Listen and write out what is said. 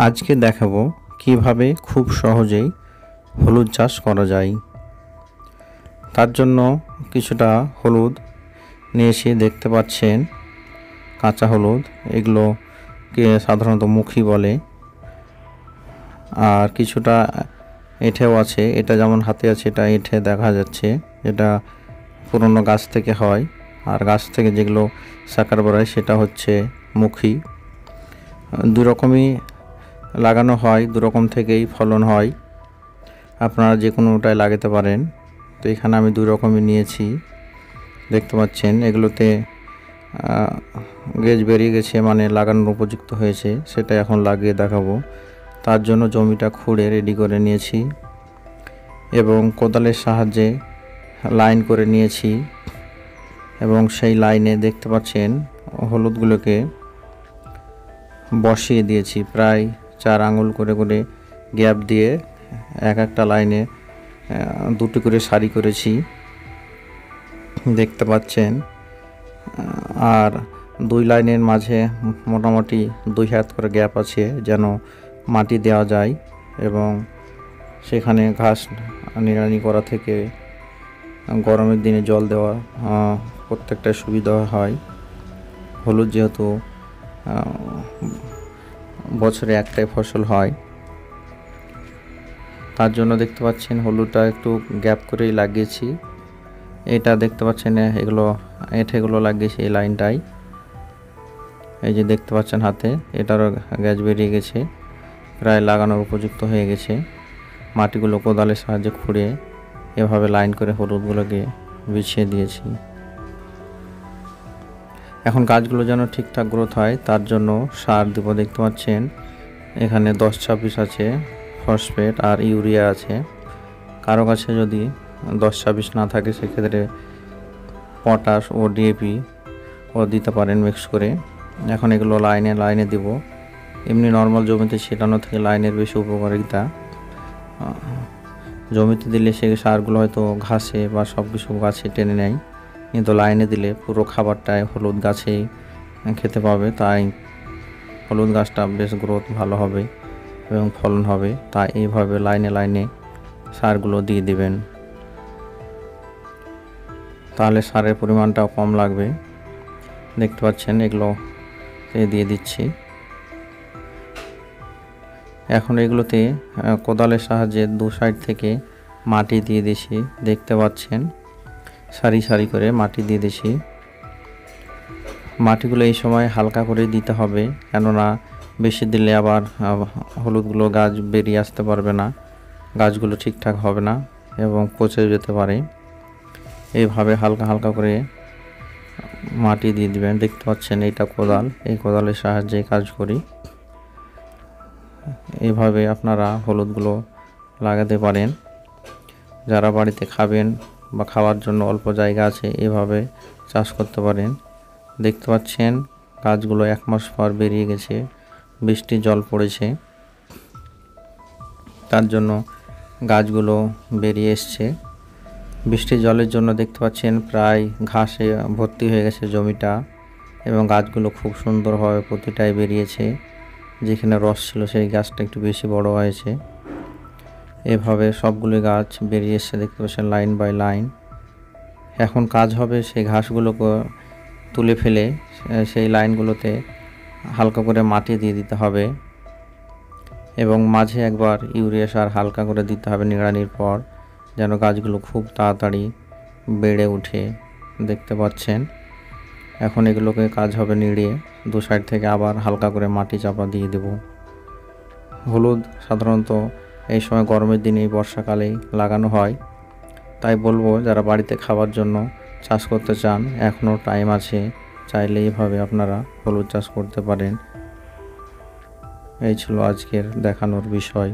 আজকে দেখাবো কিভাবে খুব সহজেই হলুদ চাষ করা যায়। তার জন্য কিছুটা হলুদ নিয়েছি, দেখতে পাচ্ছেন কাঁচা হলুদ, এগুলোকে সাধারণত মুখী বলে। আর কিছুটা এঁঠেও আছে, এটা যেমন হাতে আছে এটা এঁঠে দেখা যাচ্ছে, এটা পুরনো গাছ থেকে হয়। আর গাছ থেকে যেগুলো সাকার বেরোয় সেটা হচ্ছে মুখী। দুই রকমই লাগানো হয়, দুরকম থেকেই ফলন হয়, আপনারা যে কোনোটাই লাগাতে পারেন। তো এখানে আমি দুই রকমই নিয়েছি, দেখতে পাচ্ছেন এগুলোতে গেজ বেরিয়ে গেছে, মানে লাগানোর উপযুক্ত হয়েছে, সেটা এখন লাগিয়ে দেখাবো। তার জন্য জমিটা খুঁড়ে রেডি করে নিয়েছি এবং কোদালের সাহায্যে লাইন করে নিয়েছি এবং সেই লাইনে দেখতে পাচ্ছেন হলুদগুলোকে বসিয়ে দিয়েছি। প্রায় 4 আঙুল করে করে গ্যাপ দিয়ে এক একটা লাইনে দুটি করে সারি করেছি, দেখতে পাচ্ছেন। আর দুই লাইনের মাঝে মোটামুটি 2 হাত করে গ্যাপ আছে, যেন মাটি দেওয়া যায় এবং সেখানে ঘাস নিড়ানি করা থেকে গরমের দিনে জল দেওয়া প্রত্যেকটা সুবিধা হয়। হলুদ যেহেতু বছরে একটাই ফসল হয়, তার জন্য দেখতে পাচ্ছেন হলুদটা একটু গ্যাপ করেই লাগিয়েছি। এটা দেখতে পাচ্ছেন এঁঠেগুলো লাগিয়েছি এই লাইনটাই, এই যে দেখতে পাচ্ছেন হাতে, এটারও গ্যাস বেরিয়ে গেছে, প্রায় লাগানোর উপযুক্ত হয়ে গেছে। মাটিগুলো কোদালের সাহায্যে খুঁড়ে এভাবে লাইন করে হলুদগুলোকে বিছিয়ে দিয়েছি। এখন গাছগুলো যেন ঠিকঠাক গ্রোথ হয় তার জন্য সার দেব। দেখতে পাচ্ছেন এখানে 10-26 আছে ফসফেট আর ইউরিয়া আছে। কারো কাছে যদি 10-26 না থাকে সেক্ষেত্রে পটাশ ও ডিএপি ও দিতে পারেন মিক্স করে। এখন এগুলো লাইনে লাইনে দিব। এমনি নর্মাল জমিতে ছিটানো থেকে লাইনের বেশি উপকারিতা। জমিতে দিলে সেই সারগুলো হয়তো ঘাসে বা সব কিছু গাছে টেনে নেয়, কিন্তু লাইনে দিলে পুরো খাবারটাই হলুদ গাছেই খেতে পাবে, তাই হলুদ গাছটা বেশ গ্রোথ ভালো হবে এবং ফলন হবে। তাই এইভাবে লাইনে লাইনে সারগুলো দিয়ে দিবেন, তাহলে সারের পরিমাণটাও কম লাগবে। দেখতে পাচ্ছেন এগুলো দিয়ে দিচ্ছি। এখন এগুলোতে কোদালের সাহায্যে 2 সাইড থেকে মাটি দিয়ে দিছি, দেখতে পাচ্ছেন সারি সারি করে মাটি দিয়ে দিছি। মাটিগুলো এই সময় হালকা করে দিতে হবে, কেননা বেশি দিলে আবার হলুদগুলো গাছ বেরিয়ে আসতে পারবে না, গাছগুলো ঠিকঠাক হবে না এবং পচে যেতে পারে। এইভাবে হালকা হালকা করে মাটি দিয়ে দিবেন। দেখতে পাচ্ছেন এটা কোদাল, এই কোদালের সাহায্যে কাজ করি। এইভাবে আপনারা হলুদগুলো লাগাতে পারেন। যারা বাড়িতে খাবেন বা খাওয়ার জন্য অল্প জায়গা আছে, এভাবে চাষ করতে পারেন। দেখতে পাচ্ছেন গাছগুলো 1 মাস পর বেরিয়ে গেছে, বৃষ্টির জল পড়েছে, তার জন্য গাছগুলো বেরিয়ে এসছে। বৃষ্টির জলের জন্য দেখতে পাচ্ছেন প্রায় ঘাসে ভর্তি হয়ে গেছে জমিটা এবং গাছগুলো খুব সুন্দরভাবে প্রতিটাই বেরিয়েছে। যেখানে রস ছিল সেই গাছটা একটু বেশি বড় হয়েছে। এভাবে সবগুলো গাছ বেরিয়ে এসছে, দেখতে পাচ্ছেন লাইন বাই লাইন। এখন কাজ হবে সেই ঘাসগুলোকে তুলে ফেলে সেই লাইনগুলোতে হালকা করে মাটি দিয়ে দিতে হবে এবং মাঝে একবার ইউরিয়া সার হালকা করে দিতে হবে নিড়ানির পর, যেন গাছগুলো খুব তাড়াতাড়ি বেড়ে ওঠে। দেখতে পাচ্ছেন এখন এগুলোকে কাজ হবে নিড়িয়ে 2 সাইড থেকে আবার হালকা করে মাটি চাপা দিয়ে দেব। হলুদ সাধারণত এই সময় গরমের দিনে বর্ষাকালেই লাগানো হয়, তাই বলবো যারা বাড়িতে খাওয়ার জন্য চাষ করতে চান এখনও টাইম আছে, চাইলে এইভাবে আপনারা হলুদ চাষ করতে পারেন। এই ছিল আজকের দেখানোর বিষয়।